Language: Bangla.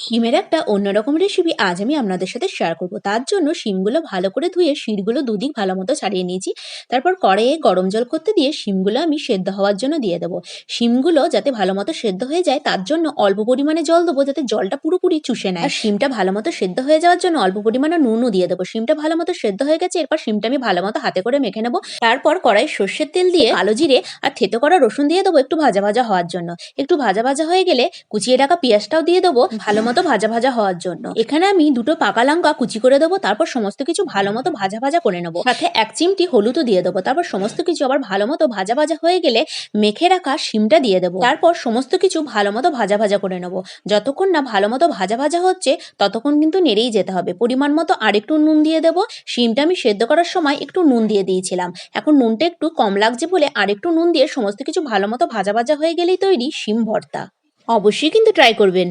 শিমের একটা অন্যরকম রেসিপি আজ আমি আপনাদের সাথে শেয়ার করব। তার জন্য শিমগুলো ভালো করে ধুয়ে শিরগুলো দুদিক ভালো মতো ছাড়িয়ে নিয়েছি। তারপর কড়াইয়ে গরম জল করতে দিয়ে শিমগুলো আমি সেদ্ধ হওয়ার জন্য দিয়ে দেবো। শিমগুলো যাতে ভালো মতো সেদ্ধ হয়ে যায় তার জন্য অল্প পরিমাণে জল দেবো, যাতে জলটা পুরোপুরি চুষে নেয়। আর শিমটা ভালো মতো সেদ্ধ হয়ে যাওয়ার জন্য অল্প পরিমাণে নুনও দিয়ে দেবো। শিমটা ভালো মতো সেদ্ধ হয়ে গেছে, এরপর শিমটা আমি ভালো মতো হাতে করে মেখে নেবো। তারপর কড়াই সর্ষের তেল দিয়ে কালো জিরে আর থেতো করা রসুন দিয়ে দেবো একটু ভাজা ভাজা হওয়ার জন্য। একটু ভাজা ভাজা হয়ে গেলে কুচিয়ে রাখা পেঁয়াজটাও দিয়ে দেবো ভালো মতো ভাজা ভাজা হওয়ার জন্য। এখানে আমি দুটো পাকা লঙ্কা কুচি করে দেবো। তারপর সমস্ত কিছু ভালো মতো ভাজা ভাজা করে নেবো, সাথে 1 চিমটি হলুদও দিয়ে দেবো। তারপর সমস্ত কিছু আবার ভালো মতো ভাজা ভাজা হয়ে গেলে মেখে রাখা শিমটা দিয়ে দেবো। তারপর সমস্ত কিছু ভালো মতো ভাজা ভাজা করে নেবো। যতক্ষণ না ভালো মতো ভাজা ভাজা হচ্ছে ততক্ষণ কিন্তু নেড়েই যেতে হবে। পরিমাণ মতো আরেকটু নুন দিয়ে দেবো। শিমটা আমি সেদ্ধ করার সময় একটু নুন দিয়ে দিয়েছিলাম, এখন নুনটা একটু কম লাগছে বলে আরেকটু নুন দিয়ে সমস্ত কিছু ভালো মতো ভাজা ভাজা হয়ে গেলেই তৈরি শিম ভর্তা। অবশ্যই কিন্তু ট্রাই করবেন।